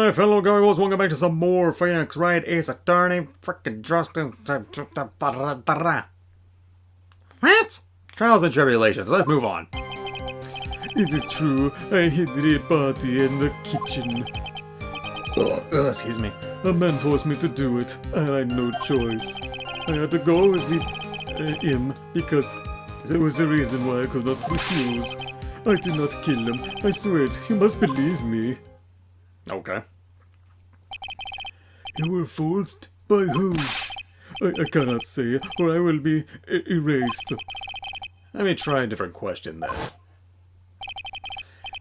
my fellow Gargoyles, welcome back to some more Phoenix Wright Ace Attorney, frickin' Justin. What? Trials and Tribulations, let's move on. It is true, I hid the body in the kitchen. Excuse me. A man forced me to do it, and I had no choice. I had to go with him because there was a reason why I could not refuse. I did not kill him, I swear it, you must believe me. Okay. You were forced? By who? I cannot say, or I will be erased. Let me try a different question then.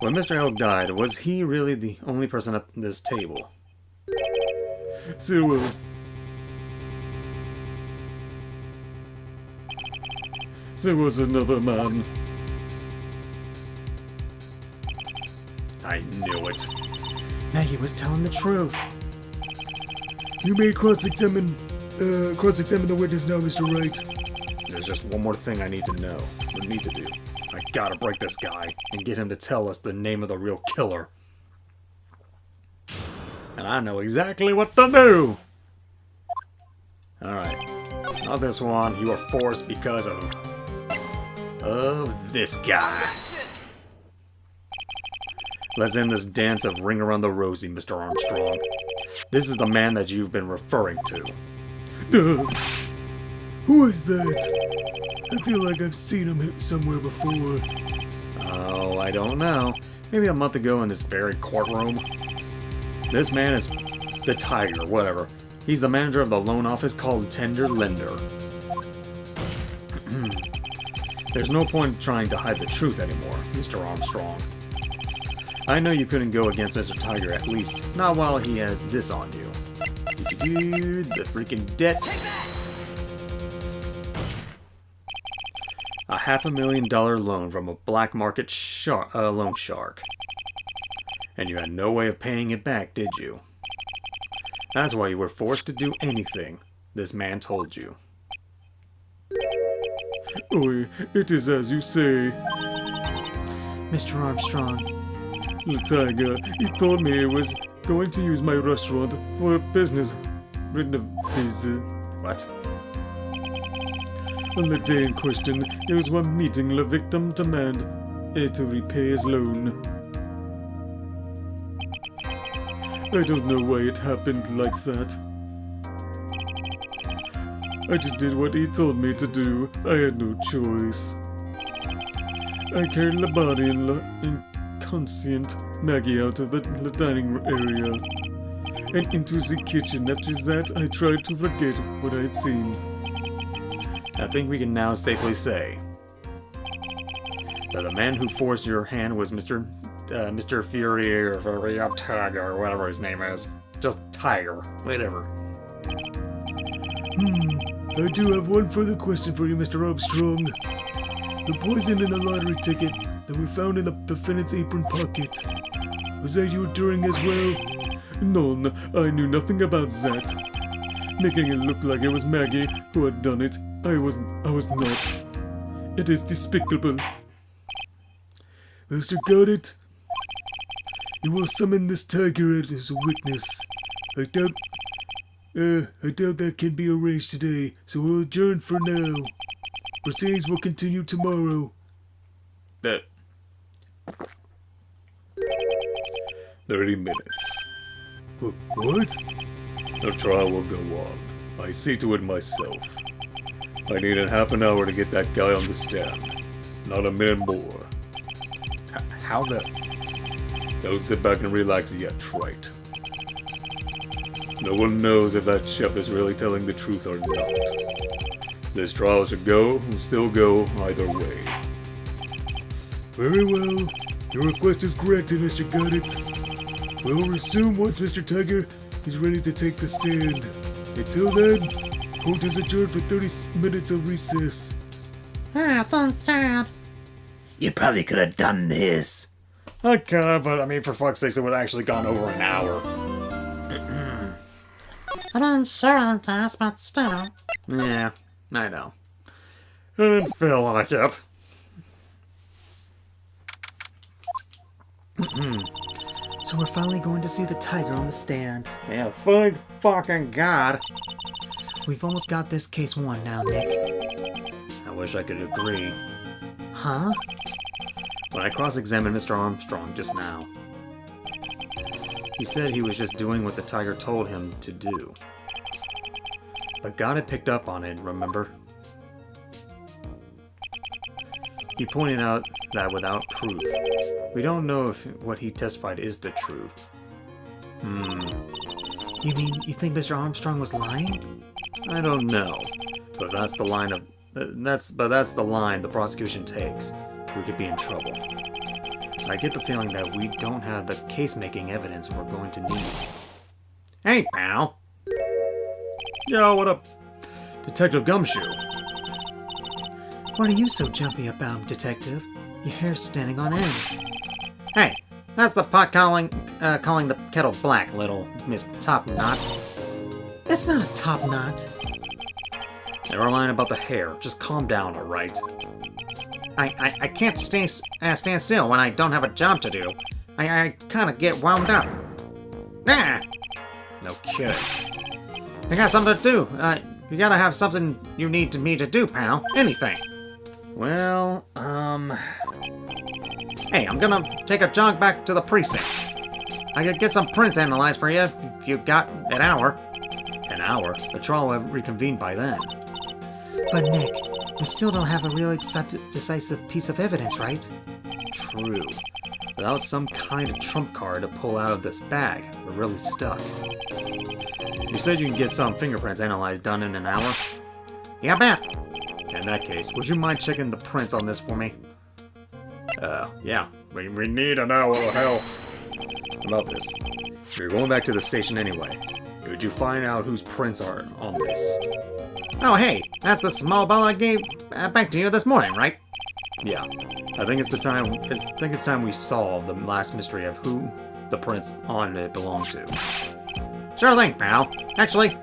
When Mr. Elk died, was he really the only person at this table? There was. There was another man. I knew it. Maggie was telling the truth. You may cross-examine the witness now, Mr. Wright. There's just one more thing I need to know. We need to do. I gotta break this guy and get him to tell us the name of the real killer. And I know exactly what to do! Alright. Not this one. You are forced because of this guy. Let's end this dance of ring around the rosy, Mr. Armstrong. This is the man that you've been referring to. Who is that? I feel like I've seen him somewhere before. Oh, I don't know. Maybe a month ago in this very courtroom. This man is the Tiger, whatever. He's the manager of the loan office called Tender Lender. There's no point trying to hide the truth anymore, Mr. Armstrong. I know you couldn't go against Mr. Tiger, at least not while he had this on you. The freaking debt. A $500,000 loan from a black market loan shark. And you had no way of paying it back, did you? That's why you were forced to do anything this man told you. Oi, it is as you say. Mr. Armstrong. The Tiger, he told me he was going to use my restaurant for a business What? On the day in question, he was one meeting the victim demand to repay his loan. I don't know why it happened like that. I just did what he told me to do. I had no choice. I carried the body and inconscient Maggie out of the dining area and into the kitchen. After that, I tried to forget what I'd seen. I think we can now safely say that the man who forced your hand was Mr. Fury or Tiger or whatever his name is. Just Tiger, whatever. I do have one further question for you, Mr. Armstrong. The poison in the lottery ticket that we found in the defendant's apron pocket, was that you doing as well? None. I knew nothing about that. Making it look like it was Maggie who had done it. I was not. It is despicable. Mr. Got it? You will summon this tiger as a witness. I doubt that can be arranged today, so we'll adjourn for now. Proceedings will continue tomorrow. 30 minutes. What? The trial will go on. I see to it myself. I need a half an hour to get that guy on the stand. Not a minute more. How the... Don't sit back and relax yet, Wright. No one knows if that chef is really telling the truth or not. This trial should go and still go either way. Very well. Your request is granted, Mr. Goddard. We'll resume once Mr. Tiger is ready to take the stand. Until then, court is adjourned for 30 minutes of recess. Ah, thank God. You probably could have done this. I could have, but I mean, for fuck's sake, it would have actually gone over an hour. I mean, sure, I guess, but still. Yeah, I know. I didn't feel like it. So we're finally going to see the tiger on the stand. Yeah, thank fucking God. We've almost got this case won now, Nick. I wish I could agree. Huh? When I cross-examined Mr. Armstrong just now, he said he was just doing what the tiger told him to do. But God had picked up on it, remember? He pointed out that without proof, we don't know if what he testified is the truth. You mean you think Mr. Armstrong was lying? I don't know, but that's the line of that's the line the prosecution takes. We could be in trouble. I get the feeling that we don't have the case-making evidence we're going to need. Hey, pal. Yo, what up, Detective Gumshoe? What are you so jumpy about, Detective? Your hair's standing on end. Hey, that's the pot calling the kettle black, little Miss Top Knot. It's not a top knot. Never mind about the hair. Just calm down, all right? I can't stand still when I don't have a job to do. I kind of get wound up. Ah! No kidding. I got something to do. You gotta have something you need me to do, pal. Anything. Well, Hey, I'm gonna take a jog back to the precinct. I could get some prints analyzed for you if you got an hour. An hour? The trial will have reconvened by then. But Nick, we still don't have a really decisive piece of evidence, right? True. Without some kind of trump card to pull out of this bag, we're really stuck. You said you can get some fingerprints analyzed done in an hour? Yeah, bet. In that case, would you mind checking the prints on this for me? Yeah. We need to know what the hell about this. You're going back to the station anyway. Could you find out whose prints are on this? Oh, hey, that's the small ball I gave back to you this morning, right? Yeah. I think it's time we solve the last mystery of who the prints on it belong to. Sure thing, pal. Actually,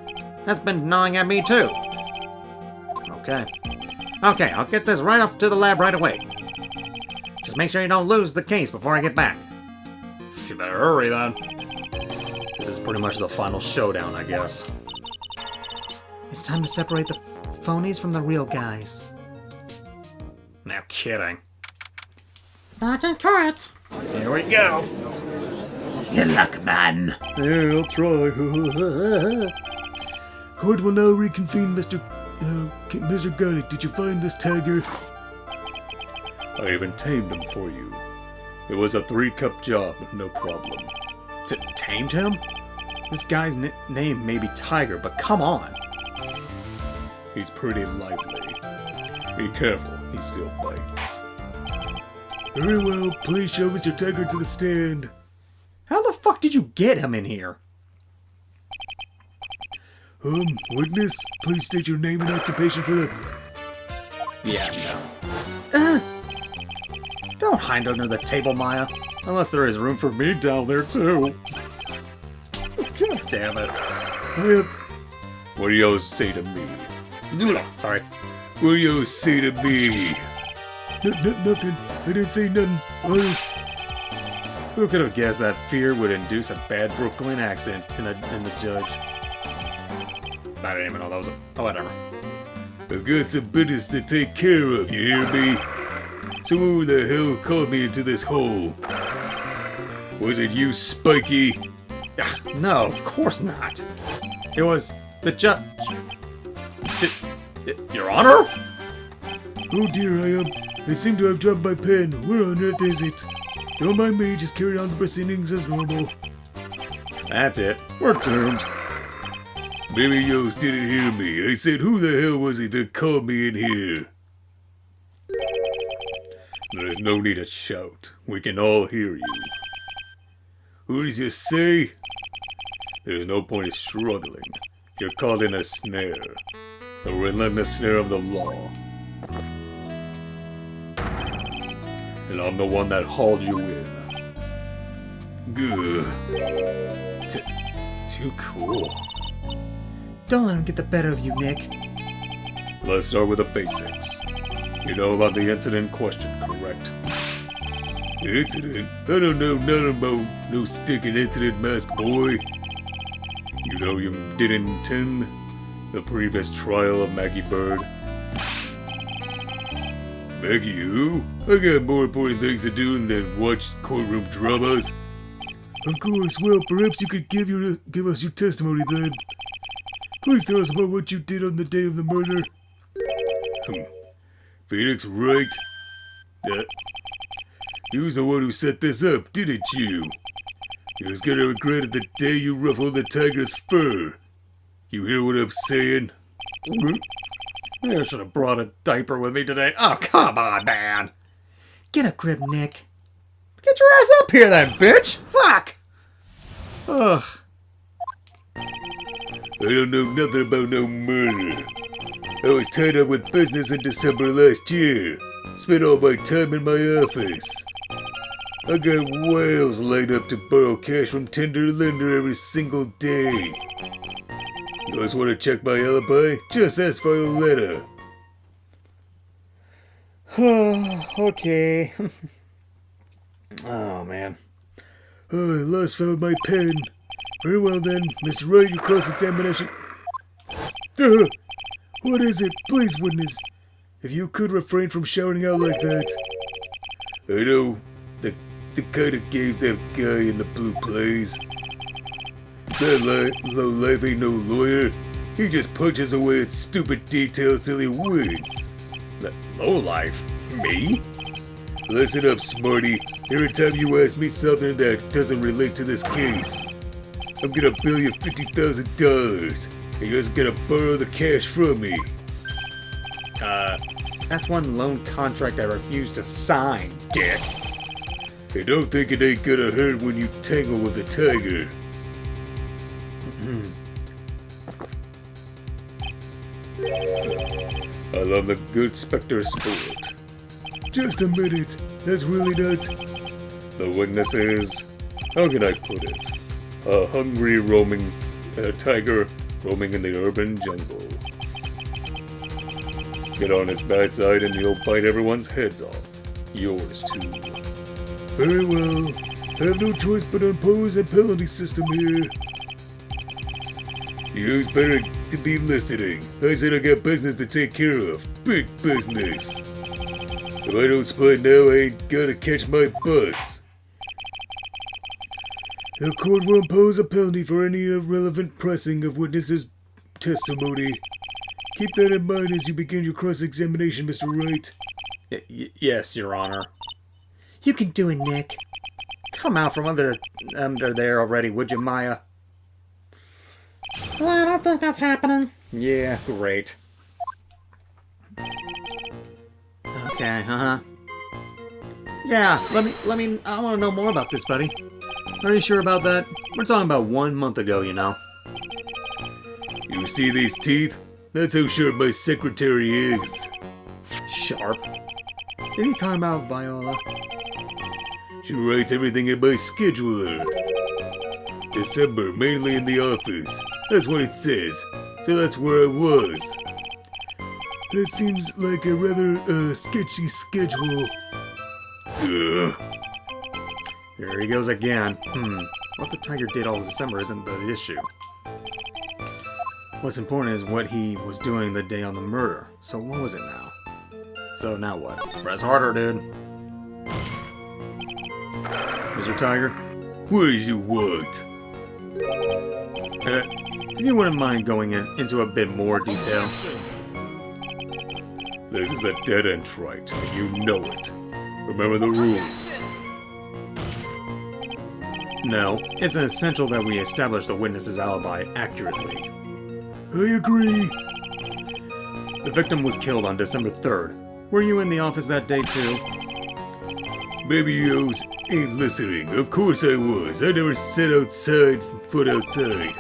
that's been gnawing at me too. Okay. Okay, I'll get this right off to the lab right away. Just make sure you don't lose the case before I get back. You better hurry then. This is pretty much the final showdown, I guess. It's time to separate the phonies from the real guys. No kidding. Back in court. Here we go. Good luck, man. Yeah, I'll try. Court will now reconvene, Mr. Garlic. Did you find this tiger? I even tamed him for you. It was a 3-cup job, no problem. Tamed him? This guy's name may be Tiger, but come on. He's pretty lively. Be careful, he still bites. Very well, please show Mr. Tiger to the stand. How the fuck did you get him in here? Witness, please state your name and occupation for the... Yeah, no. Don't hide under the table, Maya. Unless there is room for me down there, too. God damn it. What do you say to me? Sorry. What do you say to me? Nothing. I didn't say nothing. Honest. Who could have guessed that fear would induce a bad Brooklyn accent in the judge? I didn't even know that was a... Oh, whatever. I've got some business to take care of, you hear me? So who the hell called me into this hole? Was it you, Spiky? No, of course not. It was the judge. Your Honor? Oh dear, I seem to have dropped my pen. Where on earth is it? Don't mind me, just carry on the proceedings as normal. That's it. We're doomed. Maybe Yost didn't hear me. I said, who the hell was it that called me in here? There's no need to shout. We can all hear you. Who did you say? There's no point in struggling. You're caught in a snare. The relentless snare of the law. And I'm the one that hauled you in. Good. Too cool. Don't let him get the better of you, Nick. Let's start with the basics. You know about the incident in question, correct? Incident? I don't know none about no sticking incident, mask boy. You know you didn't attend the previous trial of Maggie Bird. Maggie who? I got more important things to do than watch courtroom dramas. Of course. Well, perhaps you could give us your testimony then. Please tell us about what you did on the day of the murder. Phoenix Wright. You was the one who set this up, didn't you? You was gonna regret it the day you ruffled the tiger's fur. You hear what I'm saying? I should have brought a diaper with me today. Oh, come on, man. Get a grip, Nick. Get your ass up here then, bitch. Fuck. Ugh. I don't know nothing about no murder. I was tied up with business in December last year. Spent all my time in my office. I got whales lined up to borrow cash from tender lender every single day. You guys want to check my alibi? Just ask for a letter. Okay. Oh, man. Oh, I last found my pen. Very well then, Mr. Wright, your cross-examination. What is it? Please, witness. If you could refrain from shouting out like that. I know the kind of games that guy in the blue plays. That low life ain't no lawyer. He just punches away at stupid details till he wins. Low life? Me? Listen up, Smarty. Every time you ask me something that doesn't relate to this case, I'm gonna bill you $50,000. And you're just gonna borrow the cash from me. That's one loan contract I refuse to sign, dick. I don't think it ain't gonna hurt when you tangle with the tiger. I love the good Spectre sport. Just a minute. That's really not... The witness is, how can I put it? A hungry roaming tiger roaming in the urban jungle. Get on his bad side and you'll bite everyone's heads off. Yours too. Very well. I have no choice but to impose a penalty system here. You's better to be listening. I said I got business to take care of. Big business. If I don't split now, I ain't gonna catch my bus. The court will impose a penalty for any irrelevant pressing of witnesses' testimony. Keep that in mind as you begin your cross-examination, Mr. Wright. Yes, Your Honor. You can do it, Nick. Come out from under there already, would you, Maya? Well, I don't think that's happening. Yeah, great. Okay, Yeah, I want to know more about this, buddy. Are you sure about that? We're talking about 1 month ago, you know. You see these teeth? That's how sharp my secretary is. Sharp? Is he talking about Viola? She writes everything in my scheduler. December, mainly in the office. That's what it says. So that's where I was. That seems like a rather sketchy schedule. Here he goes again. What the tiger did all December isn't the issue. What's important is what he was doing the day on the murder. So what was it now? So now what? Press harder, dude. Mr. Tiger? What do you want? If you wouldn't mind going into a bit more detail. This is a dead-end Wright, and you know it. Remember the rules. No, it's essential that we establish the witness's alibi accurately. I agree. The victim was killed on December 3rd. Were you in the office that day too? Maybe you ain't listening. Of course I was. I never set foot outside.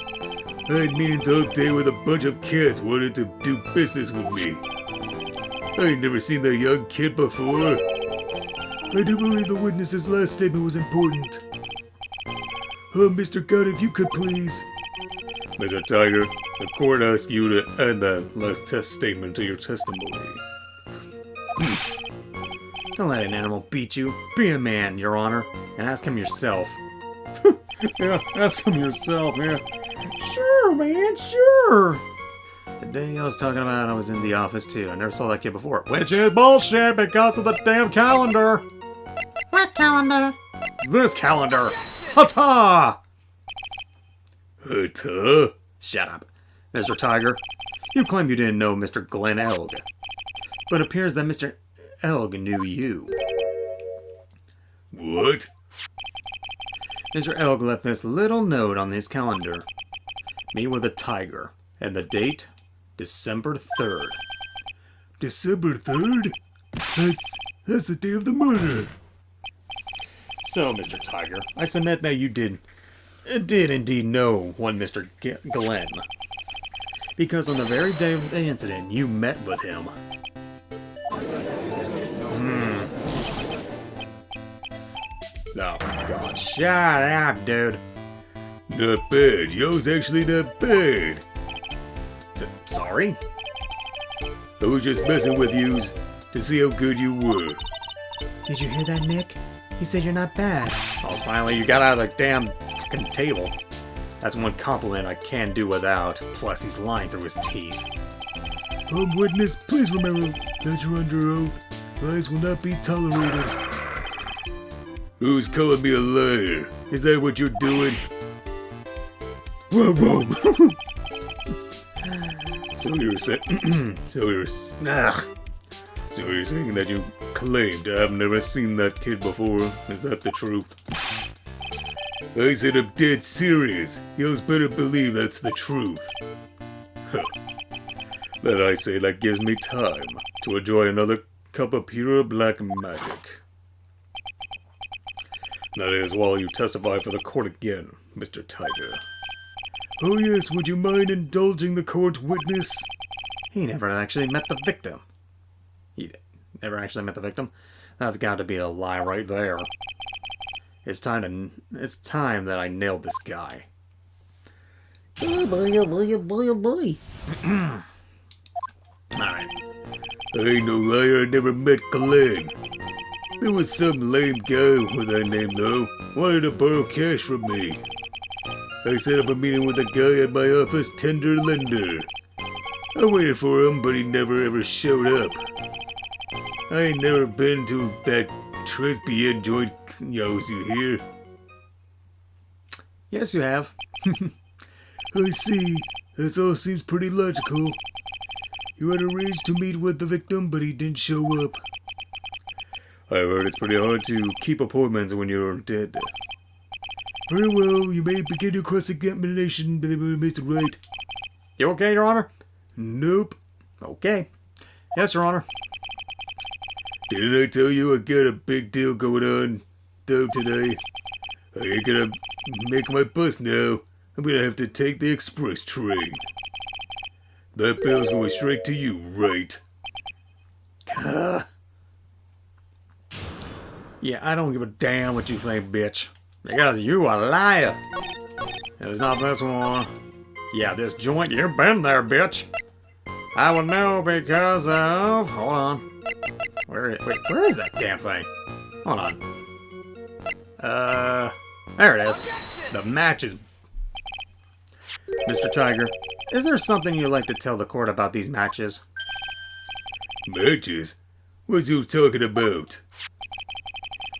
I had meetings all day with a bunch of kids wanting to do business with me. I ain't never seen that young kid before. I do believe the witness's last statement was important. Mr. Gunn, if you could please. Mr. Tiger, the court asks you to add that last test statement to your testimony. Don't let an animal beat you. Be a man, Your Honor, and ask him yourself. Yeah, ask him yourself, yeah. Sure, man, sure. The day I was talking about, I was in the office too. I never saw that kid before. Which is bullshit because of the damn calendar. What calendar? This calendar. Ha-ta! Huh? Shut up. Mr. Tiger, you claim you didn't know Mr. Glenn Elg. But it appears that Mr. Elg knew you. What? Mr. Elg left this little note on his calendar. Meet with a tiger. And the date? December 3rd. December 3rd? That's the day of the murder. So, Mr. Tiger, I submit that you did indeed know one Mr. Glenn. Because on the very day of the incident, you met with him. Oh, God. Shut up, dude. Not bad. Yo's actually not bad. Sorry? I was just messing with yous to see how good you were. Did you hear that, Nick? He said you're not bad. Oh, finally, you got out of the damn fucking table. That's one compliment I can't do without. Plus, he's lying through his teeth. Witness, please remember that you're under oath. Lies will not be tolerated. Who's calling me a liar? Is that what you're doing? Whoa, whoa. So you're saying, so you're saying that you claimed I've never seen that kid before. Is that the truth? I said I'm dead serious. You'll better believe that's the truth. Huh. Then I say that gives me time to enjoy another cup of pure black magic. That is while you testify for the court again, Mr. Tiger. Oh yes, would you mind indulging the court, witness? He never actually met the victim. He never actually met the victim? That's got to be a lie right there. It's time that I nailed this guy. Oh boy, oh boy, oh boy, oh boy. Alright. I ain't no liar, I never met Glenn. There was some lame guy with that name though, wanted to borrow cash from me. I set up a meeting with a guy at my office, Tender Lender. I waited for him, but he never ever showed up. I ain't never been to that Tribulations joint, you hear? Yes, you have. I see. This all seems pretty logical. You had arranged to meet with the victim, but he didn't show up. I heard it's pretty hard to keep appointments when you're dead. Very well, you may begin your cross-examination, Mr. Wright. You okay, Your Honor? Nope. Okay. Yes, Your Honor. Didn't I tell you I got a big deal going on, though, today? I ain't gonna make my bus now. I'm gonna have to take the express train. That bill's going straight to you, right? Yeah, I don't give a damn what you think, bitch. Because you a liar. It's not this one. Yeah, this joint, you've been there, bitch. I would know because of... Hold on. Where is that damn thing? Hold on. There it is. The match is... Mr. Tiger, is there something you'd like to tell the court about these matches? Matches? What you talking about?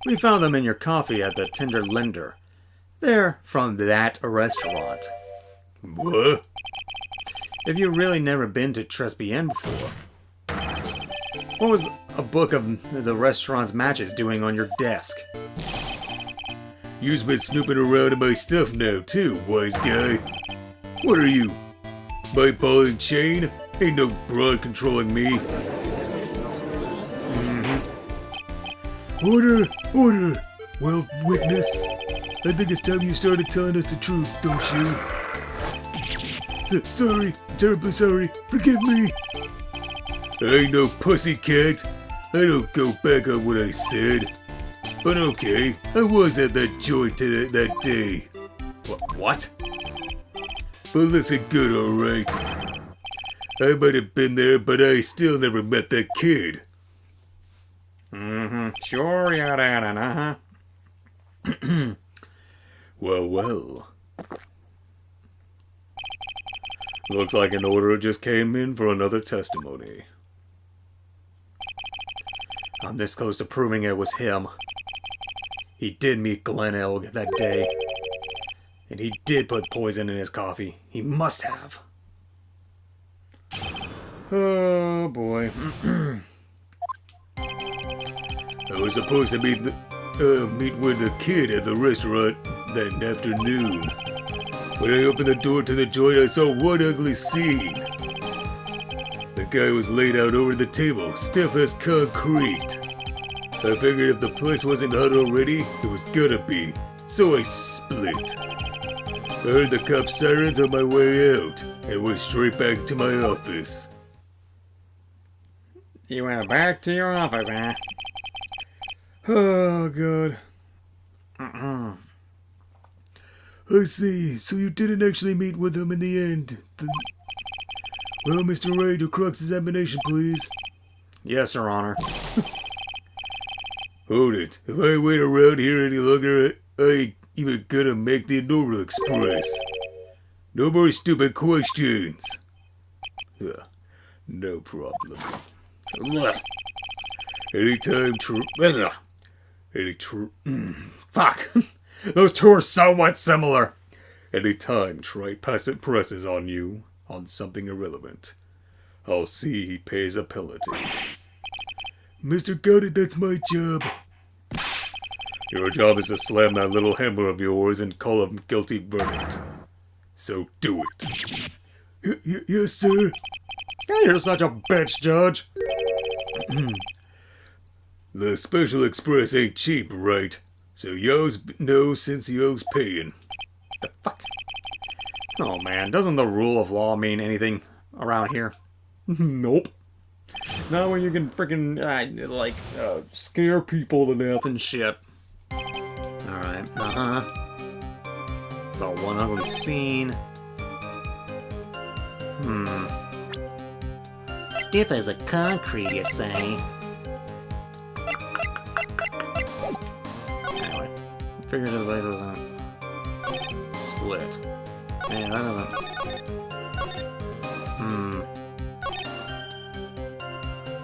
We found them in your coffee at the Tender Lender. They're from that restaurant. What? If you've really never been to Tribulations before, what was a book of the restaurant's matches doing on your desk? You've been snooping around in my stuff now, too, wise guy. What are you? My ball and chain? Ain't no broad controlling me. Order! Order! Well, witness, I think it's time you started telling us the truth, don't you? Sorry, terribly sorry. Forgive me. I ain't no pussycat. I don't go back on what I said. But okay, I was at that joint that day. What? But listen good, alright? I might have been there, but I still never met that kid. Mm-hmm. Sure, yeah, that, uh-huh. Well, well. Looks like an order just came in for another testimony. I'm this close to proving it was him. He did meet Glen Elg that day. And he did put poison in his coffee. He must have. Oh, boy. I was supposed to meet with the kid at the restaurant that afternoon. When I opened the door to the joint, I saw one ugly scene. The guy was laid out over the table, stiff as concrete. I figured if the place wasn't hot already, it was gonna be, so I split. I heard the cop sirens on my way out, and went straight back to my office. You went back to your office, huh? Oh, God. I see. So you didn't actually meet with him in the end. Well, Mr. Wright, your crux examination, please. Yes, Your Honor. Hold it. If I wait around here any longer, I ain't even gonna make the Normal Express. No more stupid questions. No problem. Fuck. Those two are somewhat similar. Anytime Trite presses on you on something irrelevant, I'll see he pays a penalty. Mr. Goddard, that's my job. Your job is to slam that little hammer of yours and call a guilty verdict. So do it. Yes, sir. You're such a bitch, Judge. The Special Express ain't cheap, right? So yo's know since yo's paying. The fuck? Oh man, doesn't the rule of law mean anything around here? Nope. Not when you can freaking scare people to death and shit. Alright, Saw one ugly scene. Stiff as a concrete, you say? Anyway, figured the place wasn't split. Man, that doesn't.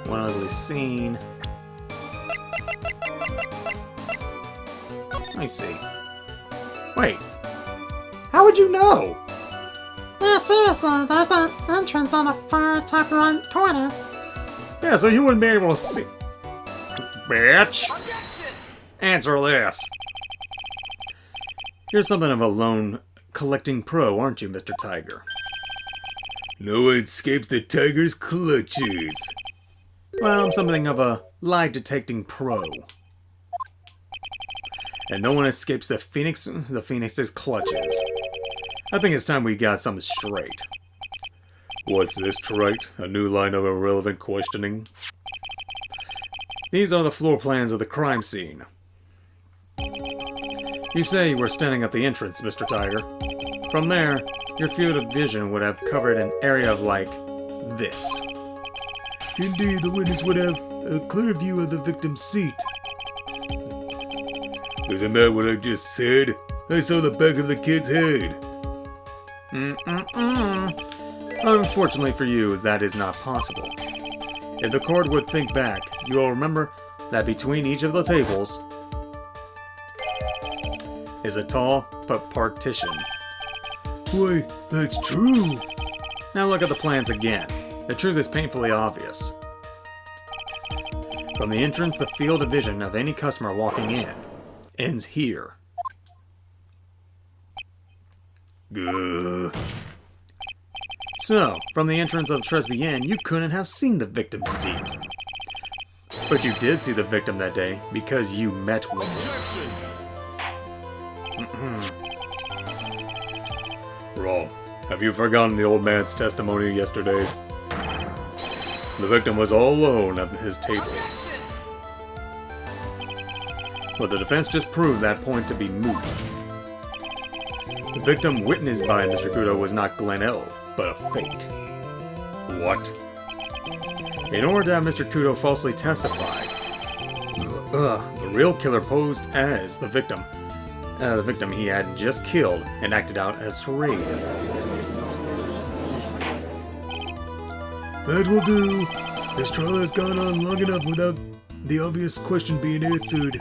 One ugly scene. I see. Wait. How would you know? Yeah, seriously, there's an entrance on the far top right corner. Yeah, so you wouldn't be able to see. Bitch! Answer this. You're something of a lone collecting pro, aren't you, Mr. Tiger? No one escapes the tiger's clutches. Well, I'm something of a lie detecting pro. And no one escapes the Phoenix's clutches. I think it's time we got something straight. What's this, Trite? A new line of irrelevant questioning? These are the floor plans of the crime scene. You say you were standing at the entrance, Mr. Tiger. From there, your field of vision would have covered an area of like this. Indeed, the witness would have a clear view of the victim's seat. Isn't that what I just said? I saw the back of the kid's head. Unfortunately for you, that is not possible. If the court would think back, you will remember that between each of the tables is a tall partition. Why, that's true. Now look at the plans again. The truth is painfully obvious. From the entrance, the field of vision of any customer walking in ends here. So, from the entrance of Tribulations, you couldn't have seen the victim's seat. But you did see the victim that day because you met with him. Wrong. Have you forgotten the old man's testimony yesterday? The victim was all alone at his table. But the defense just proved that point to be moot. The victim witnessed by Mr. Kudo was not Glen Elg, but a fake. What? In order to have Mr. Kudo falsely testify, The real killer posed as the victim. The victim he had just killed and acted out as Wright. That will do. This trial has gone on long enough without the obvious question being answered.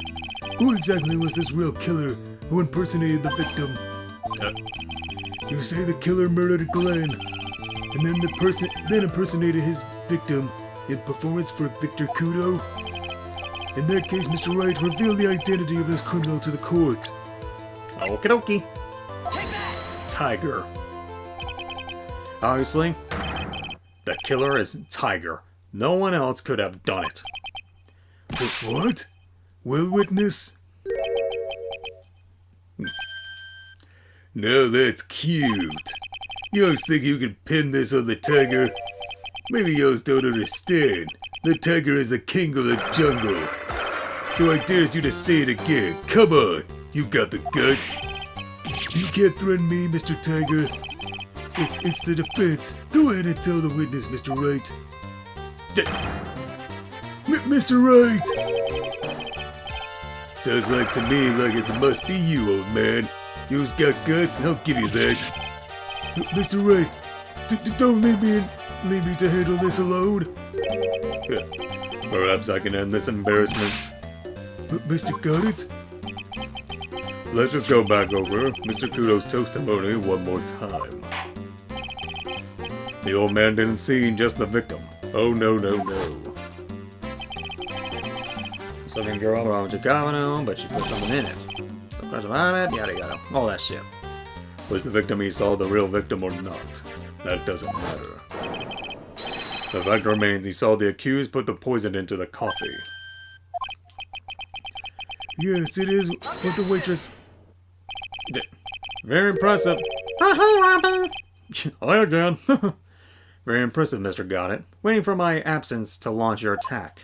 Who exactly was this real killer who impersonated the victim? You say the killer murdered Glenn, and then the person impersonated his victim in performance for Victor Kudo? In that case, Mr. Wright, reveal the identity of this criminal to the court. Okie dokie. Tiger. Obviously, the killer is Tiger. No one else could have done it. What? Well, witness? Now that's cute. Yours think you can pin this on the tiger? Maybe yours don't understand. The tiger is the king of the jungle. So I dare you to say it again. Come on, you got the guts. You can't threaten me, Mr. Tiger. It's the defense. Go ahead and tell the witness, Mr. Wright. Mr. Wright! Sounds like to me like it must be you, old man. You's got guts, and I'll give you that. Mr. Wright, don't leave me to handle this alone. Perhaps I can end this embarrassment. Mr. Got it? Let's just go back over Mr. Kudo's testimony one more time. The old man didn't see just the victim. Oh no, no, no. Second girl wrong to Governor, but she put something in it. No question about it, yada yada. All that shit. Was the victim he saw the real victim or not? That doesn't matter. The fact remains he saw the accused put the poison into the coffee. Yes, it is what the waitress... Very impressive. Oh, hey, Robbie. Hi again. Very impressive, Mr. Goddard. Waiting for my absence to launch your attack.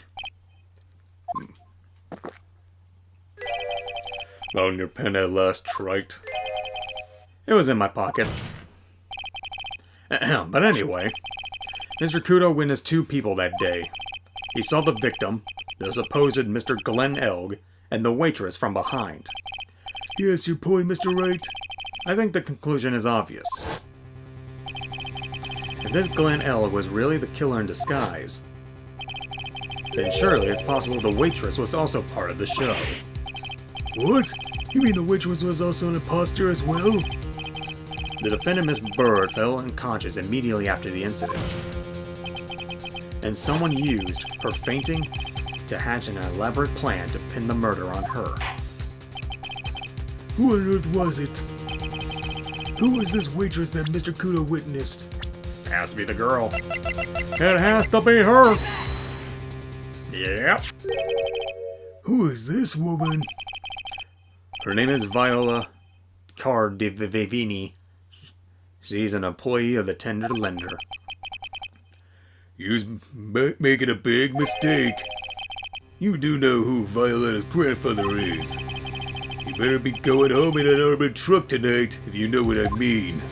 Found your pen at last, Wright. It was in my pocket. But anyway, Mr. Kudo witnessed two people that day. He saw the victim, the supposed Mr. Glenn Elg, and the waitress from behind. Yes, your point, Mr. Wright. I think the conclusion is obvious. If this Glenn Elg was really the killer in disguise, then surely it's possible the waitress was also part of the show. What? You mean the waitress was also an imposter as well? The defendant, Miss Bird, fell unconscious immediately after the incident. And someone used her fainting to hatch an elaborate plan to pin the murder on her. Who on earth was it? Who was this waitress that Mr. Kudo witnessed? Has to be the girl. It has to be her! Yep. Who is this woman? Her name is Viola Cardivini. She's an employee of the Tender Lender. You's making a big mistake. You do know who Violetta's grandfather is. You better be going home in an armored truck tonight, if you know what I mean.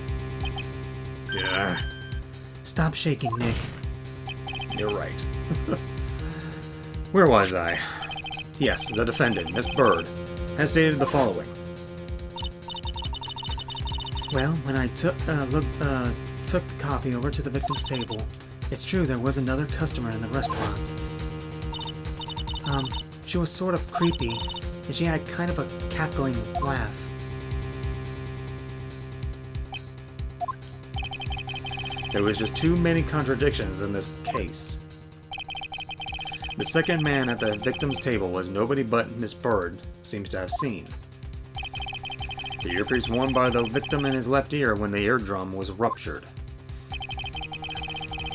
Yeah. Stop shaking, Nick. You're right. Where was I? Yes, the defendant, Miss Bird, has stated the following. Well, when I took the coffee over to the victim's table, it's true there was another customer in the restaurant. She was sort of creepy, and she had kind of a cackling laugh. There was just too many contradictions in this case. The second man at the victim's table was nobody but Miss Bird seems to have seen. The earpiece worn by the victim in his left ear when the eardrum was ruptured.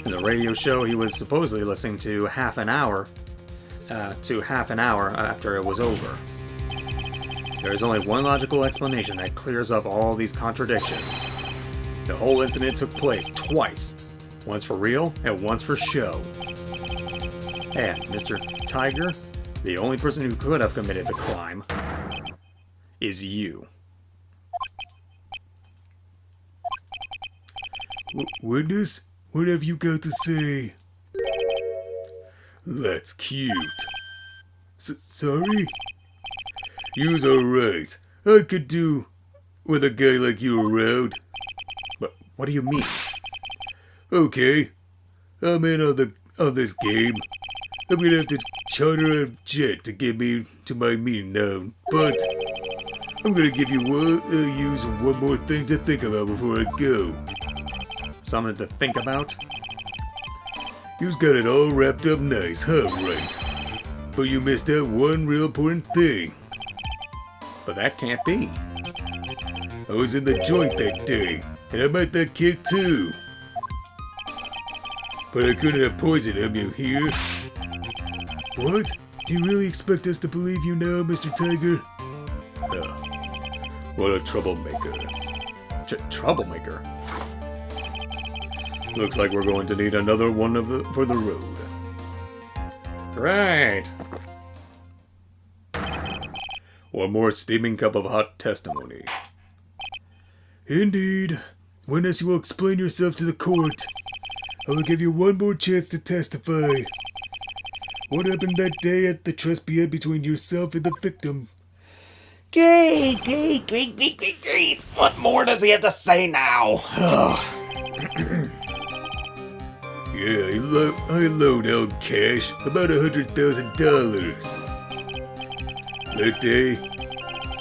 In the radio show he was supposedly listening to half an hour after it was over. There is only one logical explanation that clears up all these contradictions. The whole incident took place twice. Once for real and once for show. And Mr. Tiger, the only person who could have committed the crime, is you. Witness, what have you got to say? That's cute. Sorry? You's alright. I could do with a guy like you around. But what do you mean? Okay, I'm in on this game. I'm gonna have to charter a jet to get me to my meeting now, but I'm gonna give you one more thing to think about before I go. Something to think about? You's got it all wrapped up nice, huh, Wright? But you missed out one real important thing. But that can't be. I was in the joint that day, and I met that kid too. But I couldn't have poisoned him, you hear? What? Do you really expect us to believe you now, Mr. Tiger? What a troublemaker. Troublemaker? Looks like we're going to need another one for the road. Right. One more steaming cup of hot testimony. Indeed. Witness, you will explain yourself to the court. I will give you one more chance to testify. What happened that day at the Trespied between yourself and the victim? Great. What more does he have to say now? Yeah, I loaned out cash, about $100,000. That day,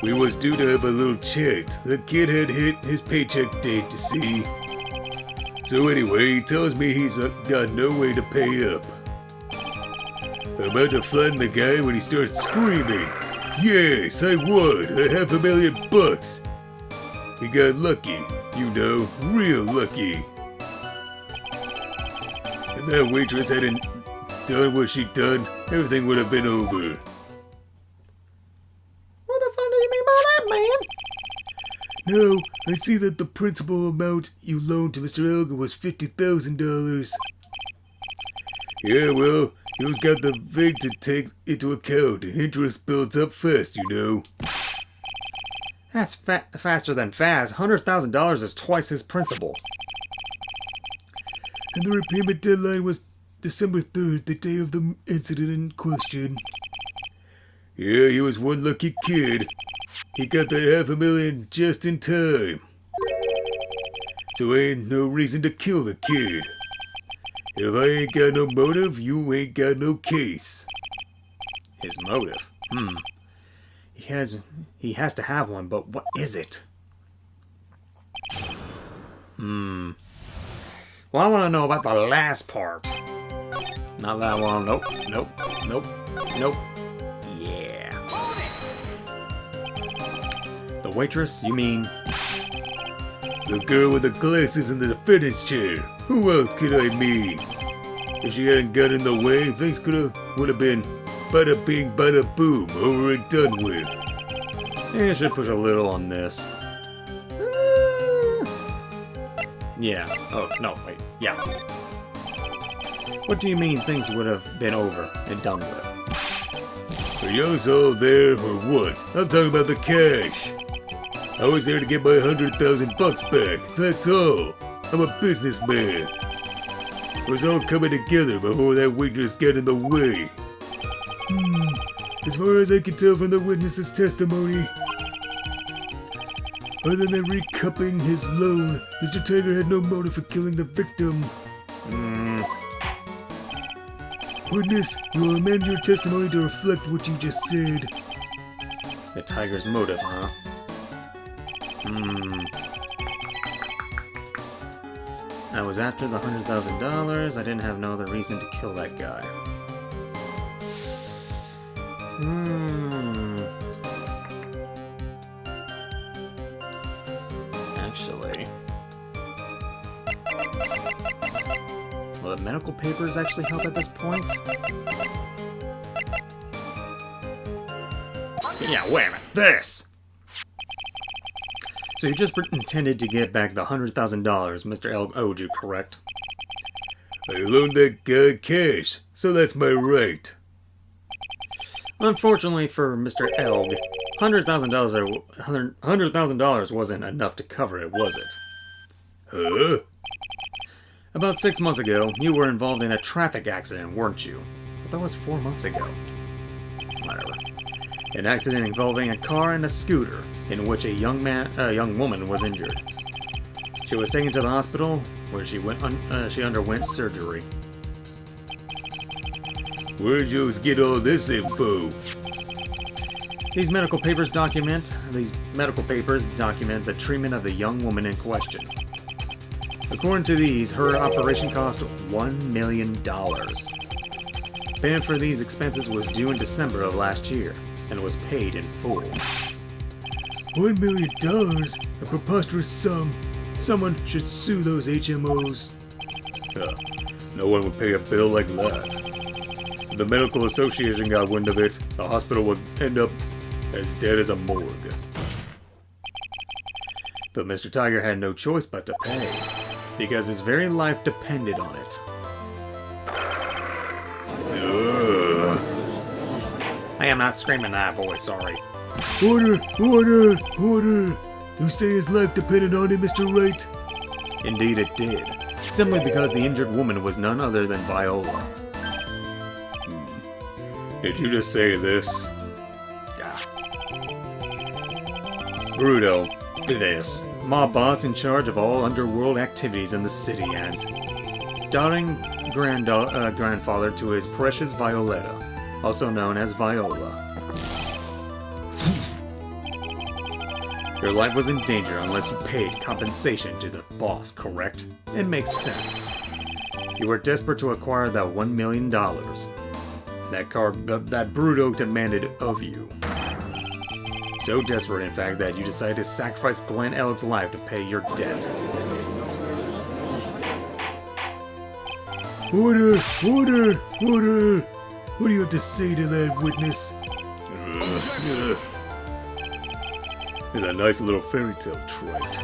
we was due to have a little chat. The kid had hit his paycheck date to see. So anyway, he tells me he's got no way to pay up. I'm about to flatten the guy when he starts screaming. Yes, I would. $500,000. He got lucky, you know, real lucky. If that waitress hadn't done what she'd done, everything would have been over. What the fuck do you mean by that, man? No, I see that the principal amount you loaned to Mr. Elgar was $50,000. Yeah, well, you's got the VIG to take into account. Interest builds up fast, you know. That's faster than fast. $100,000 is twice his principal. And the repayment deadline was December 3rd, the day of the incident in question. Yeah, he was one lucky kid. He got that $500,000 just in time. So ain't no reason to kill the kid. If I ain't got no motive, you ain't got no case. His motive? He has to have one, but what is it? Well, I want to know about the last part. Not that one. Nope. Yeah. The waitress, you mean? The girl with the glasses in the defendant's chair. Who else could I mean? If she hadn't got in the way, things would have been bada bing, bada boom, over and done with. You should push a little on this. Yeah. Oh, no, wait. Yeah. What do you mean things would have been over and done with? Are y'all's all there or what? I'm talking about the cash. I was there to get my $100,000 back, that's all. I'm a businessman. It was all coming together before that waitress got in the way. As far as I can tell from the witness's testimony, other than recouping his loan, Mr. Tiger had no motive for killing the victim. Witness, you will amend your testimony to reflect what you just said. The tiger's motive, huh? I was after the $100,000. I didn't have no other reason to kill that guy. Actually, will the medical papers actually help at this point? Yeah, wait a minute. This! So you just intended to get back the $100,000 Mr. Elg owed you, correct? I loaned that guy cash, so that's my right. Unfortunately for Mr. Elg, $100,000 wasn't enough to cover it, was it? Huh? About 6 months ago, you were involved in a traffic accident, weren't you? But that was 4 months ago. whatever. An accident involving a car and a scooter, in which a young woman was injured. She was taken to the hospital, where she underwent surgery. Where'd you get all this info? These medical papers document the treatment of the young woman in question. According to these, her operation cost $1 million. Payment for these expenses was due in December of last year, and was paid in full. $1 million? A preposterous sum. Someone should sue those HMOs. No one would pay a bill like that. If the medical association got wind of it, the hospital would end up as dead as a morgue. But Mr. Tiger had no choice but to pay, because his very life depended on it. I am not screaming that voice, sorry. Order! Order! Order! You say his life depended on it, Mr. Wright? Indeed it did, simply because the injured woman was none other than Viola. Did you just say this? Bruto, this, mob boss in charge of all underworld activities in the city and doting grandfather to his precious Violetta, also known as Viola. Your life was in danger unless you paid compensation to the boss, correct? It makes sense. You were desperate to acquire that $1 million. That Bruto demanded of you. So desperate, in fact, that you decided to sacrifice Glenn Ellick's life to pay your debt. Order! Order! Order! What do you have to say to that, witness? It's a nice little fairy tale trite.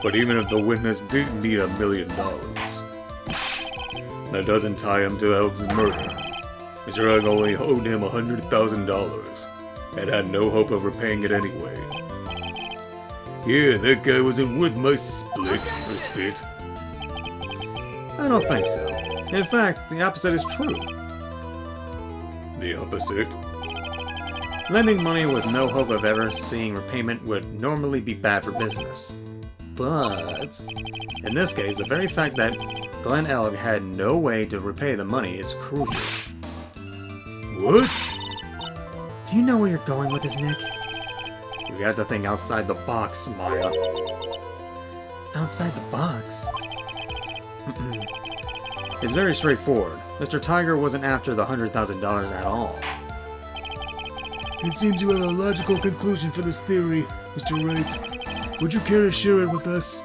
But even if the witness did need $1 million, that doesn't tie him to Elk's murder. Mr. Elk only owed him $100,000 and had no hope of repaying it anyway. Yeah, that guy wasn't worth my spit. I don't think so. In fact, the opposite is true. The opposite? Lending money with no hope of ever seeing repayment would normally be bad for business. But in this case, the very fact that Glenn Elk had no way to repay the money is crucial. What? Do you know where you're going with this, Nick? You have to think outside the box, Maya. Outside the box? It's very straightforward. Mr. Tiger wasn't after the $100,000 at all. It seems you have a logical conclusion for this theory, Mr. Wright. Would you care to share it with us?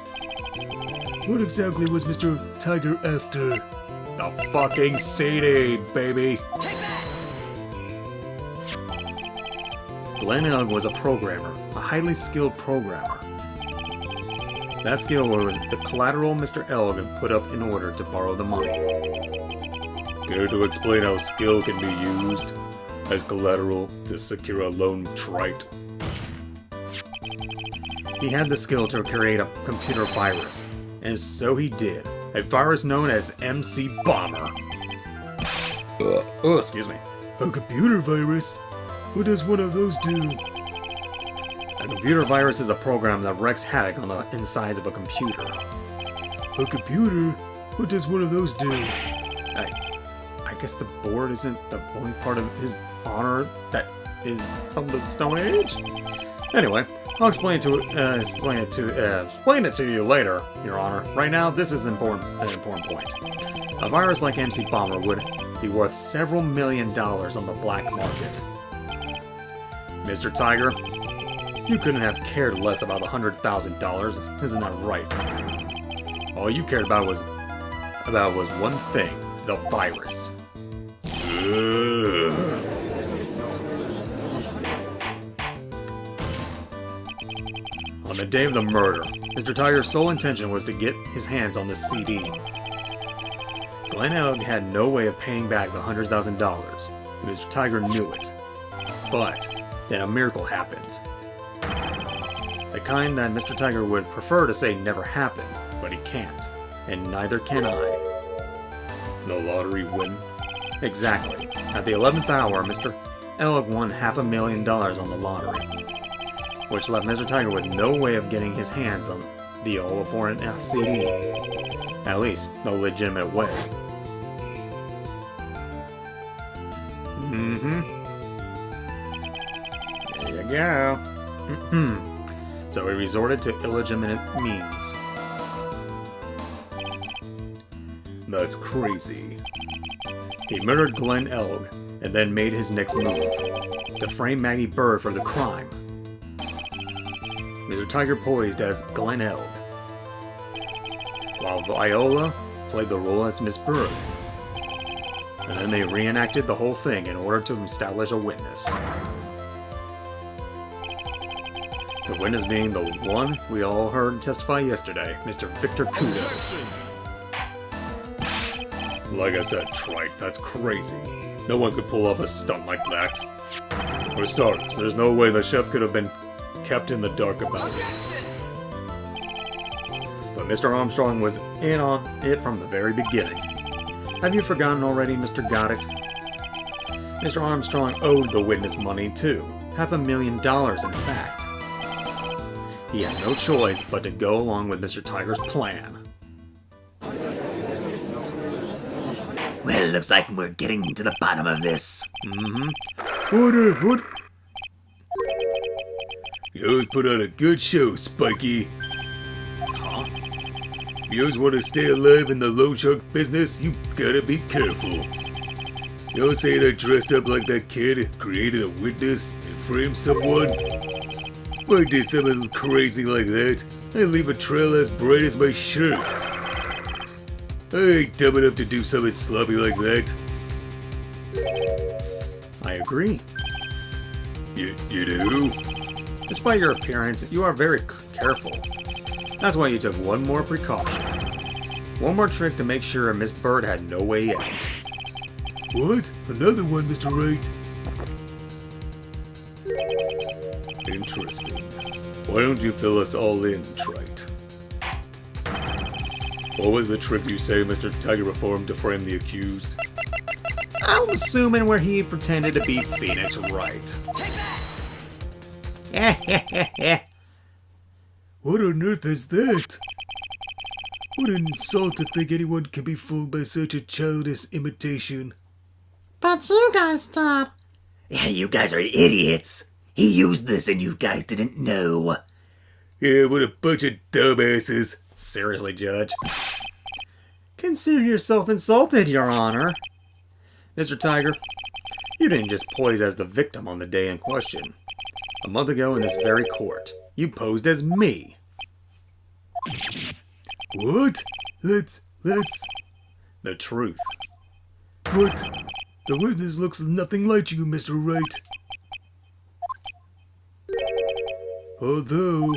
What exactly was Mr. Tiger after? The fucking CD, baby! Glenn Elk was a programmer, a highly skilled programmer. That skill was the collateral Mr. Elk had put up in order to borrow the money. Care to explain how skill can be used as collateral to secure a loan trite? He had the skill to create a computer virus, and so he did. A virus known as MC Bomber. Oh, excuse me. A computer virus? What does one of those do? A computer virus is a program that wreaks havoc on the insides of a computer. A computer? What does one of those do? I guess the board isn't the only part of his honor that is from the Stone Age? Anyway, I'll explain it to you later, Your Honor. Right now, this is an important point. A virus like MC Bomber would be worth several $1 million on the black market. Mr. Tiger, you couldn't have cared less about the $100,000, isn't that right? All you cared about was one thing, the virus. On the day of the murder, Mr. Tiger's sole intention was to get his hands on the CD. Glenn Elk had no way of paying back the $100,000, and Mr. Tiger knew it. But then a miracle happened. The kind that Mr. Tiger would prefer to say never happened, but he can't, and neither can I. The lottery win? Exactly. At the 11th hour, Mr. Elg won $500,000 on the lottery, which left Mr. Tiger with no way of getting his hands on the all-important CD. At least, no legitimate way. There you go. So he resorted to illegitimate means. That's crazy. He murdered Glenn Elg and then made his next move, To frame Maggie Bird for the crime. Mr. Tiger posed as Glenn Elg, while Viola played the role as Miss Bird. And then they reenacted the whole thing in order to establish a witness. The witness being the one we all heard testify yesterday, Mr. Victor Kudo. Like I said, Trite, that's crazy. No one could pull off a stunt like that. For starters, there's no way the chef could have been kept in the dark about it. But Mr. Armstrong was in on it from the very beginning. Have you forgotten already, Mr. Got It? Mr. Armstrong owed the witness money too. $500,000, in fact. He had no choice but to go along with Mr. Tiger's plan. Well, it looks like we're getting to the bottom of this. Order! What? You always put on a good show, Spiky. If you always want to stay alive in the loan shark business, you gotta be careful. You don't say I dressed up like that kid, created a witness, and framed someone. If I did something crazy like that, I'd leave a trail as bright as my shirt. I ain't dumb enough to do something sloppy like that. I agree. You do? Despite your appearance, you are very careful. That's why you took one more precaution. One more trick to make sure Miss Bird had no way out. What? Another one, Mr. Wright. Interesting. Why don't you fill us all in, Trite? What was the trick you say Mr. Tiger performed to frame the accused? I'm assuming where he pretended to be Phoenix Wright. What on earth is that? What an insult to think anyone can be fooled by such a childish imitation. But you guys did. Yeah, you guys are idiots. He used this and you guys didn't know. Yeah, what a bunch of dumbasses. Seriously, Judge. Consider yourself insulted, Your Honor. Mr. Tiger, you didn't just pose as the victim on the day in question. A month ago in this very court, you posed as me. What? Let's... The truth. What? The witness looks nothing like you, Mr. Wright. Although,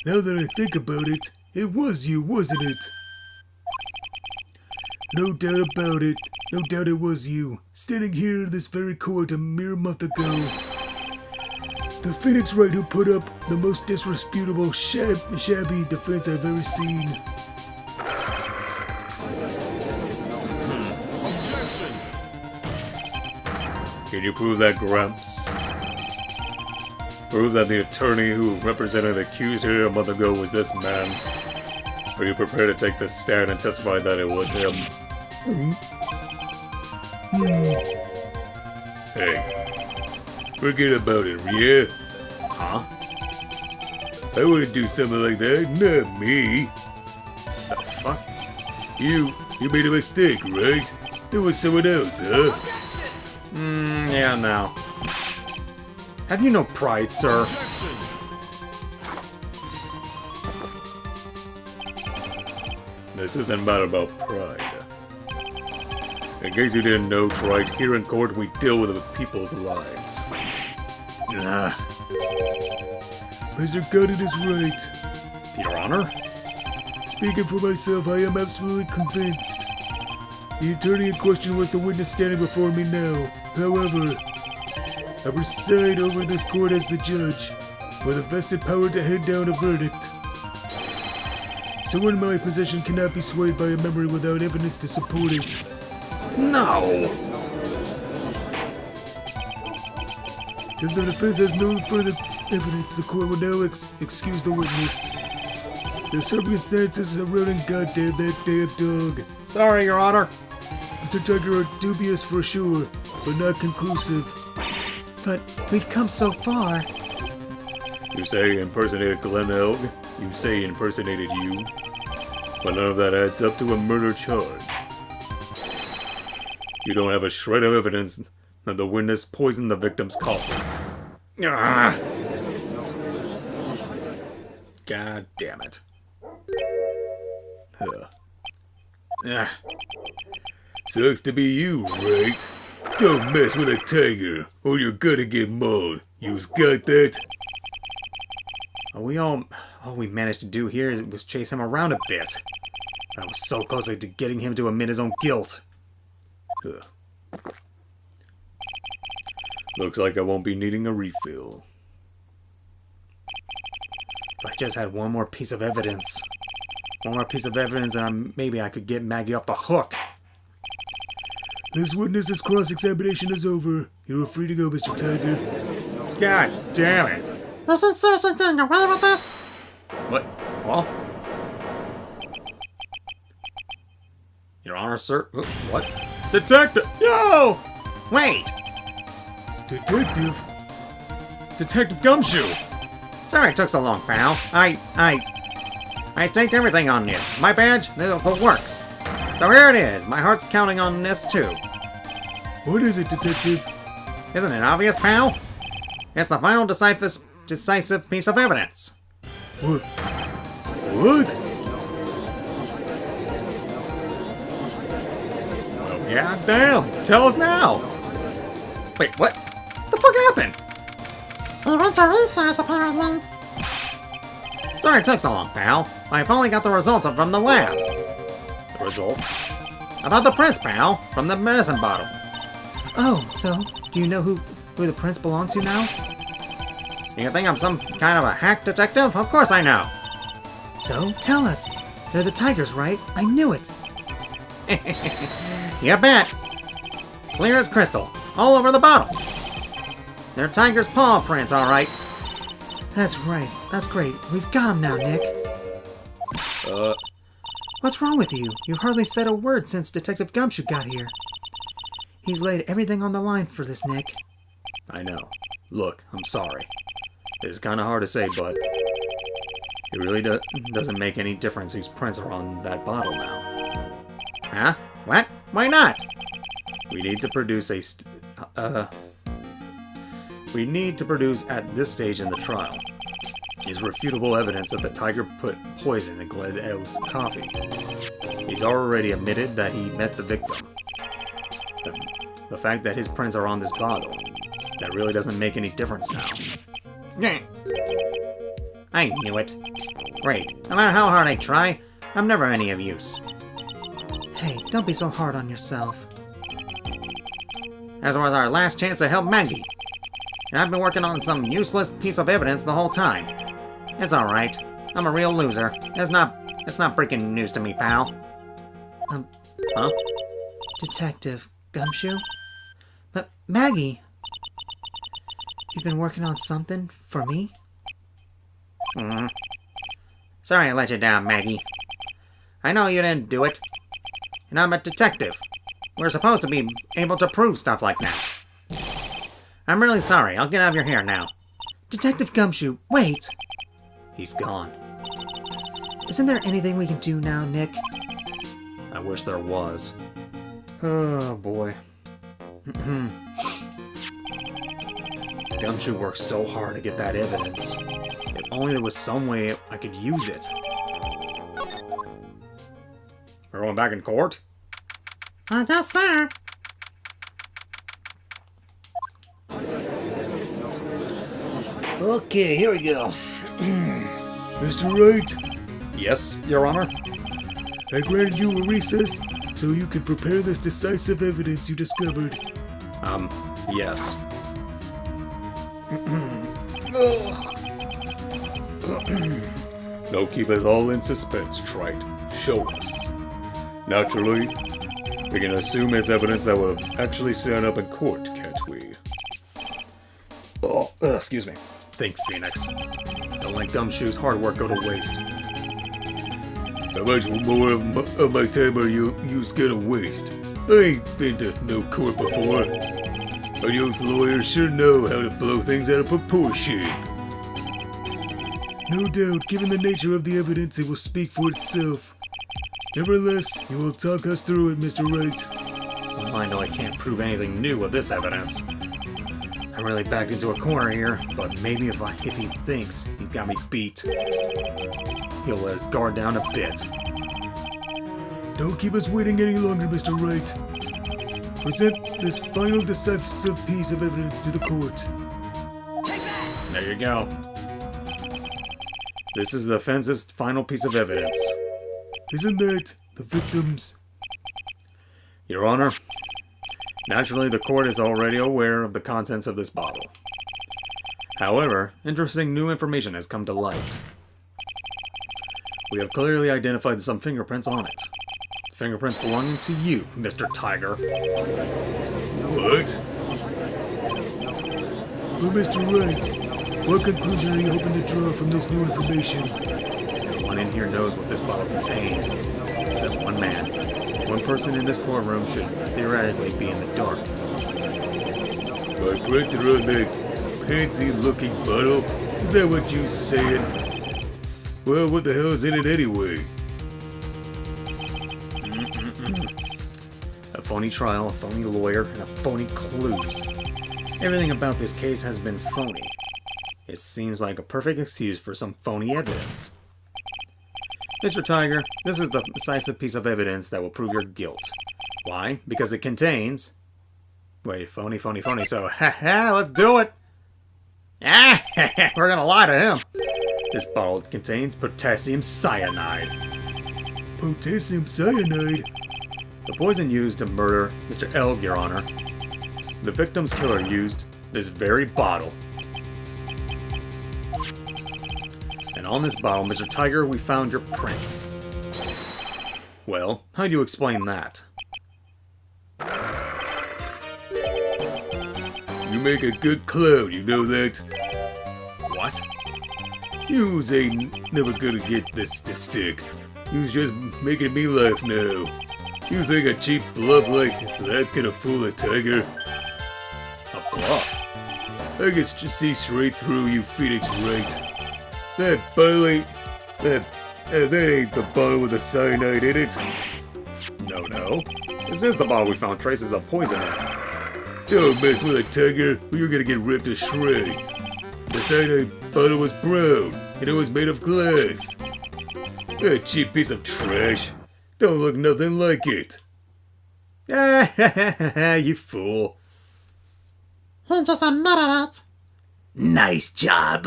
now that I think about it, it was you, wasn't it? No doubt about it. No doubt it was you, standing here in this very court a mere month ago. The Phoenix Wright who put up the most disreputable, shabby defense I've ever seen. Can you prove that, Gramps? Prove that the attorney who represented the accused here a month ago was this man? Are you prepared to take the stand and testify that it was him? Hey, forget about it, yeah? Huh? I wouldn't do something like that, not me. The fuck? You made a mistake, right? It was someone else, huh? Yeah, no. Have you no pride, sir? This isn't a matter about pride. In case you didn't know, Trite, here in court we deal with the people's lives. Mr. Gunnet is right. Your Honor? Speaking for myself, I am absolutely convinced. The attorney in question was the witness standing before me now. However, I preside over this court as the judge, with a vested power to hand down a verdict. Someone in my possession cannot be swayed by a memory without evidence to support it. No! If the defense has no further evidence, the court will now excuse the witness. The circumstances surrounding goddamn that damn dog. Sorry, Your Honor. Mr. Tiger are dubious for sure, but not conclusive. But we've come so far. You say he impersonated Glenn Elg. You say he impersonated you. But none of that adds up to a murder charge. You don't have a shred of evidence that the witness poisoned the victim's coffee. Ah. God damn it. Huh. Ah. Sucks to be you, Wright. Don't mess with a tiger, or you're gonna get mauled. You's got that? All we managed to do here was chase him around a bit. I was so close to getting him to admit his own guilt. Huh. Looks like I won't be needing a refill. If I just had one more piece of evidence. One more piece of evidence and maybe I could get Maggie off the hook. This witness's cross-examination is over. You are free to go, Mr. Tiger. God damn it. Is he seriously getting away with this? What? Well? Your Honor, sir? What? Detective! Yo! Wait! Detective? Detective Gumshoe! Sorry it took so long, pal. I staked everything on this. My badge, it works. So here it is. My heart's counting on this, too. What is it, Detective? Isn't it obvious, pal? It's the final decisive piece of evidence. What? Well, god damn. Tell us now. Wait, what? The fuck happened? He went to recess, apparently. Sorry it took so long, pal. I finally got the results from the lab. The results? About the prints, pal, from the medicine bottle. Oh, so do you know who the prints belong to now? You think I'm some kind of a hack detective? Of course I know. So tell us. They're the tigers, right? I knew it. You bet. Clear as crystal. All over the bottle. They're tiger's paw prints, all right. That's right. That's great. We've got them now, Nick. What's wrong with you? You've hardly said a word since Detective Gumshoe got here. He's laid everything on the line for this, Nick. I know. Look, I'm sorry. It's kind of hard to say, but it really doesn't make any difference whose prints are on that bottle now. Huh? What? Why not? We need to produce we need to produce at this stage in the trial is refutable evidence that the tiger put poison in Glenn Elg's coffee. He's already admitted that he met the victim. The fact that his prints are on this bottle, that really doesn't make any difference now. I knew it. Great. No matter how hard I try, I'm never any of use. Hey, don't be so hard on yourself. This was our last chance to help Maggie. And I've been working on some useless piece of evidence the whole time. It's alright. I'm a real loser. It's not breaking news to me, pal. Huh? Detective Gumshoe? But Maggie, you've been working on something for me? Sorry I let you down, Maggie. I know you didn't do it. And I'm a detective. We're supposed to be able to prove stuff like that. I'm really sorry. I'll get out of your hair now. Detective Gumshoe, wait! He's gone. Isn't there anything we can do now, Nick? I wish there was. Oh, boy. Gumshoe worked so hard to get that evidence. If only there was some way I could use it. We're going back in court? I guess so. Okay, here we go. Mr. Wright, Yes, Your Honor? I granted you a recess so you could prepare this decisive evidence you discovered. Yes. Don't keep us all in suspense, Trite. Show us. Naturally, we can assume it's evidence that will actually stand up in court, can't we? Excuse me. Think, Phoenix. Don't let Gumshoe's hard work go to waste. How much more of my time are you's gonna waste? I ain't been to no court before. A youth lawyer sure know how to blow things out of proportion. No doubt, given the nature of the evidence, it will speak for itself. Nevertheless, you will talk us through it, Mr. Wright. Well, I know I can't prove anything new with this evidence. I'm really backed into a corner here, but maybe if he thinks he's got me beat, he'll let his guard down a bit. Don't keep us waiting any longer, Mr. Wright. Present this final decisive piece of evidence to the court. There you go. This is the defense's final piece of evidence. Isn't that the victims? Your Honor, naturally the court is already aware of the contents of this bottle. However, interesting new information has come to light. We have clearly identified some fingerprints on it. Fingerprints belonging to you, Mr. Tiger. What? Well, Mr. Wright, what conclusion are you hoping to draw from this new information? No one in here knows what this bottle contains, except one man. One person in this courtroom should theoretically be in the dark. My prints are on that pansy-looking bottle? Is that what you saying? Well, what the hell's in it anyway? A phony trial, a phony lawyer, and a phony clues. Everything about this case has been phony. It seems like a perfect excuse for some phony evidence. Mr. Tiger, this is the decisive piece of evidence that will prove your guilt. Why? Because it contains... Wait, phony, so let's do it! We're gonna lie to him! This bottle contains potassium cyanide. Potassium cyanide? The poison used to murder Mr. Elg, Your Honor. The victim's killer used this very bottle. And on this bottle, Mr. Tiger, we found your prints. Well, how do you explain that? You make a good clown, you know that? What? Yous ain't never gonna get this to stick. Yous just making me laugh now. You think a cheap bluff like that's gonna fool a tiger? A bluff? I can see straight through you, Phoenix Wright. That bottle ain't... That ain't the bottle with the cyanide in it. No. This is the bottle we found traces of poison in. Don't mess with a tiger, or you're gonna get ripped to shreds. The cyanide bottle was brown, and it was made of glass. That cheap piece of trash. Don't look nothing like it. You fool. He just admitted it. Nice job.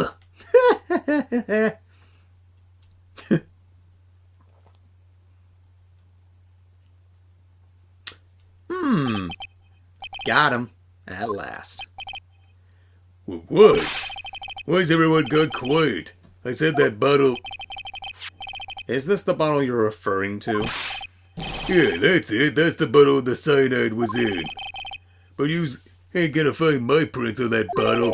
Got him. At last. What? Why's everyone gone quiet? I said that bottle... Is this the bottle you're referring to? Yeah, that's it. That's the bottle the cyanide was in. But you ain't gonna find my print on that bottle.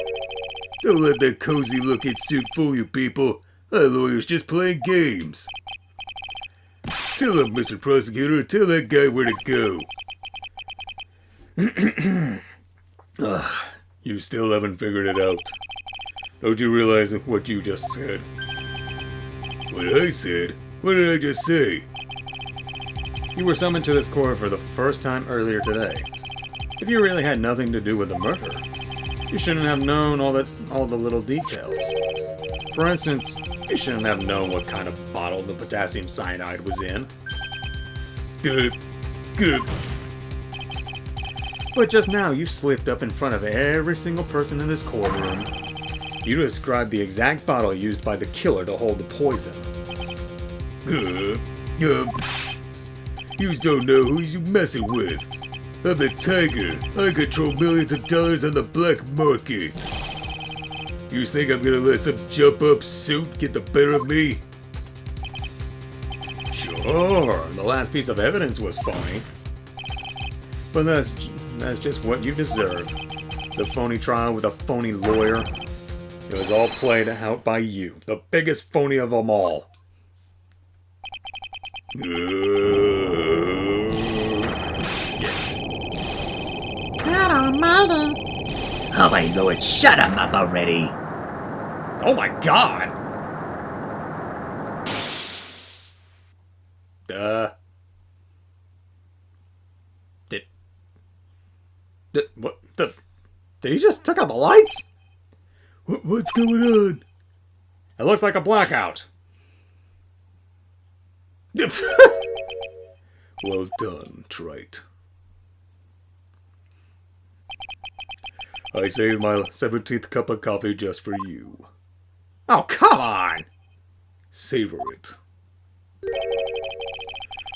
Don't let that cozy-looking suit fool you, people. Our lawyer's just playing games. Tell him, Mr. Prosecutor. Tell that guy where to go. You still haven't figured it out. Don't you realize what you just said? What I said? What did I just say? You were summoned to this court for the first time earlier today. If you really had nothing to do with the murder, you shouldn't have known all the little details. For instance, you shouldn't have known what kind of bottle the potassium cyanide was in. Good. But just now, you slipped up in front of every single person in this courtroom. You described the exact bottle used by the killer to hold the poison. Yous don't know who you messing with. I'm the Tiger. I control millions of dollars on the black market. You think I'm gonna let some jump-up suit get the better of me? Sure, the last piece of evidence was phony. But that's just what you deserve. The phony trial with a phony lawyer, It was all played out by you, the biggest phony of them all. God almighty. Oh my lord, shut him up already! Oh my god! What the? Did he just took out the lights? What's going on? It looks like a blackout. Well done, Wright. I saved my 17th cup of coffee just for you. Oh, come on! Savor it.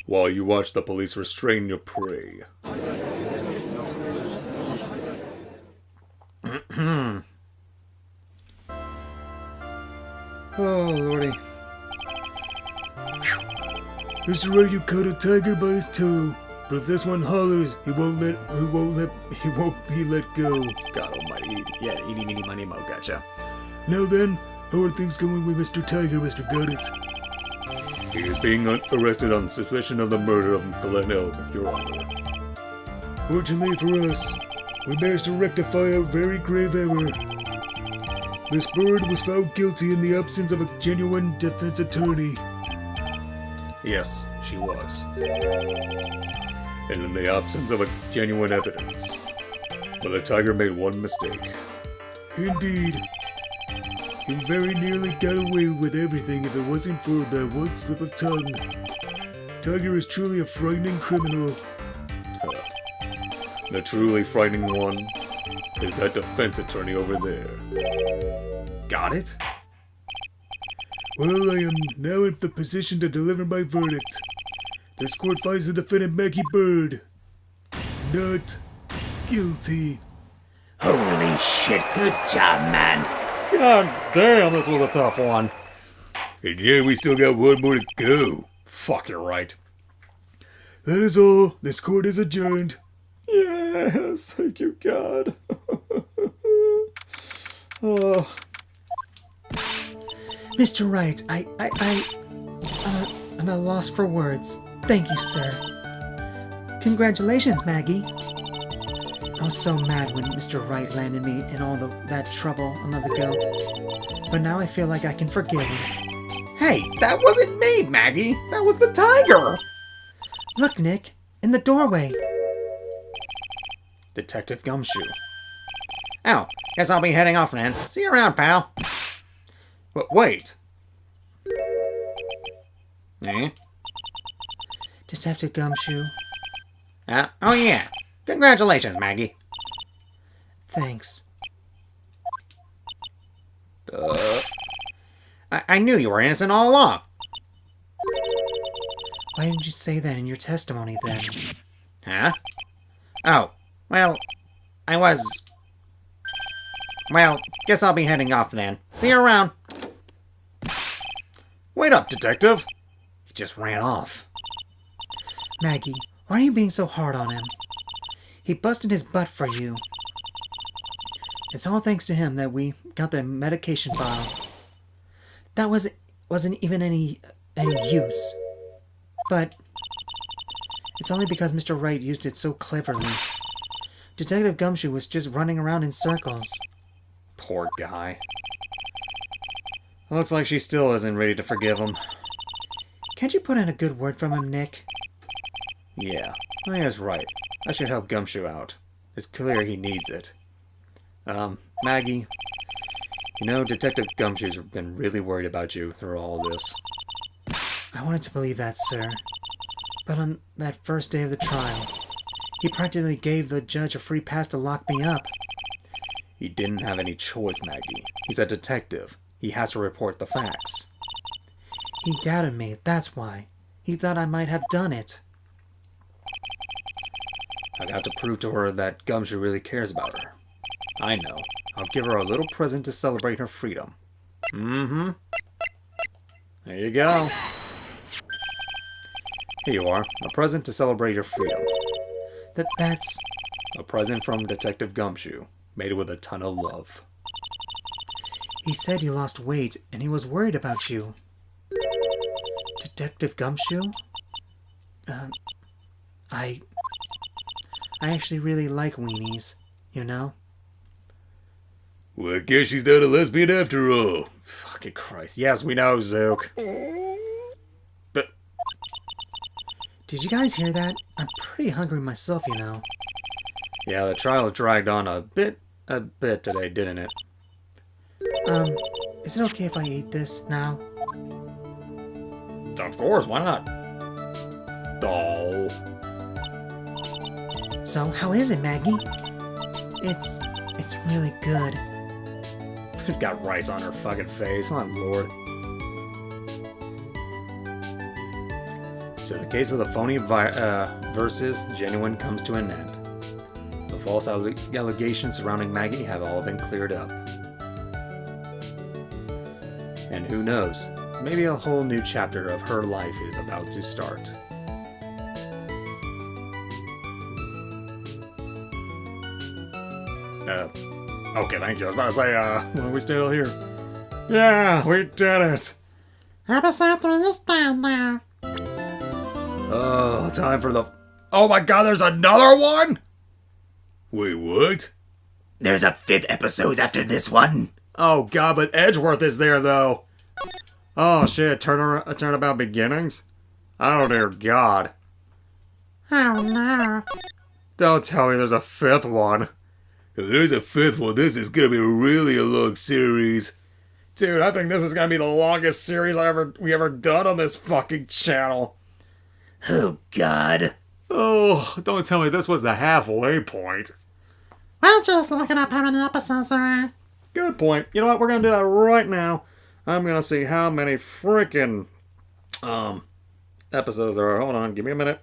While you watch the police restrain your prey. Oh, lordy. Mr. Wright, you caught a tiger by his toe. But if this one hollers, he won't be let go. God almighty. Yeah, eeny, meeny, miny, mo, gotcha. Now then, how are things going with Mr. Tiger, Mr. Gutted? He is being arrested on suspicion of the murder of Glen Elm, Your Honor. Fortunately for us, we managed to rectify a very grave error. Miss Bird was found guilty in the absence of a genuine defense attorney. Yes, she was. And in the absence of a genuine evidence. But the tiger made one mistake. Indeed. He very nearly got away with everything if it wasn't for that one slip of tongue. Tiger is truly a frightening criminal. The truly frightening one is that defense attorney over there. Got it? Well, I am now in the position to deliver my verdict. This court finds the defendant Maggie Bird not guilty. Holy shit, good job, man! God damn, this was a tough one. And yeah, we still got one more to go. Fuck, you're right. That is all. This court is adjourned. Yes, thank you, God. Oh. Mr. Wright, I'm at a loss for words. Thank you, sir. Congratulations, Maggie. I was so mad when Mr. Wright landed me in all that trouble a month ago. But now I feel like I can forgive him. Hey, that wasn't me, Maggie. That was the tiger. Look, Nick, in the doorway. Detective Gumshoe. Oh, guess I'll be heading off then. See you around, pal. But wait. Eh? Detective Gumshoe. Oh yeah. Congratulations, Maggie. Thanks. I knew you were innocent all along. Why didn't you say that in your testimony then? Huh? Oh, well, Well, guess I'll be heading off then. See you around. Wait up, detective. He just ran off. Maggie, why are you being so hard on him? He busted his butt for you. It's all thanks to him that we got the medication bottle. That wasn't even any use. But it's only because Mr. Wright used it so cleverly. Detective Gumshoe was just running around in circles. Poor guy. Looks like she still isn't ready to forgive him. Can't you put in a good word from him, Nick? Yeah, I think that's right. I should help Gumshoe out. It's clear he needs it. Maggie, you know, Detective Gumshoe's been really worried about you through all this. I wanted to believe that, sir. But on that first day of the trial, he practically gave the judge a free pass to lock me up. He didn't have any choice, Maggie. He's a detective. He has to report the facts. He doubted me, that's why. He thought I might have done it. I got to prove to her that Gumshoe really cares about her. I know. I'll give her a little present to celebrate her freedom. Mm-hmm. There you go. Here you are. A present to celebrate your freedom. That's... A present from Detective Gumshoe. Made with a ton of love. He said you lost weight and he was worried about you. Detective Gumshoe? I actually really like weenies, you know? Well, I guess she's not a lesbian after all. Fucking Christ. Yes, we know, Zook. But Did you guys hear that? I'm pretty hungry myself, you know. yeah, the trial dragged on a bit today, didn't it? Is it okay if I eat this now? Of course, why not? Oh. So, how is it, Maggie? It's really good. Got rice on her fucking face. My lord. So the case of the phony versus genuine comes to an end. The false allegations surrounding Maggie have all been cleared up. And who knows, maybe a whole new chapter of her life is about to start. Okay, thank you. I was about to say, are we still here? Yeah, we did it! Episode 3 is done now. Oh, time for the... Oh my god, there's another one?! Wait, what? There's a 5th episode after this one. Oh god, but Edgeworth is there, though! Oh shit, turnabout beginnings? Oh dear god. Oh no. Don't tell me there's a 5th one. If there's a 5th one, this is gonna be really a long series. Dude, I think this is gonna be the longest series we ever done on this fucking channel. Oh, God. Oh, don't tell me this was the halfway point. Well, just looking up how many episodes there are. Good point. You know what? We're gonna do that right now. I'm gonna see how many freaking episodes there are. Hold on, give me a minute.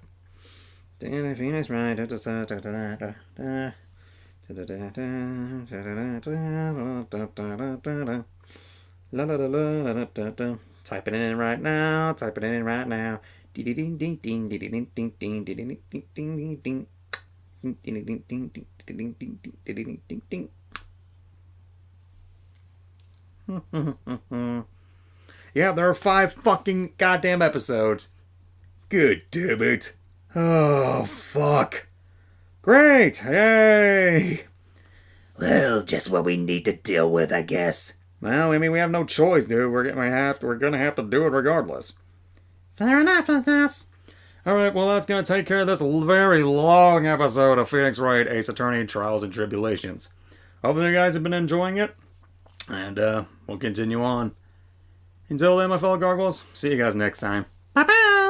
Phoenix Wright. Type it in right now. Type it in right now. Yeah, there are 5 fucking goddamn episodes. God damn it. Oh, fuck. Great! Yay! Well, just what we need to deal with, I guess. Well, I mean, we have no choice, dude. We're gonna have to do it regardless. Fair enough, I guess. Alright, well, that's gonna take care of this very long episode of Phoenix Wright, Ace Attorney, Trials and Tribulations. Hopefully you guys have been enjoying it. And, we'll continue on. Until then, my fellow gargoyles, see you guys next time. Bye-bye.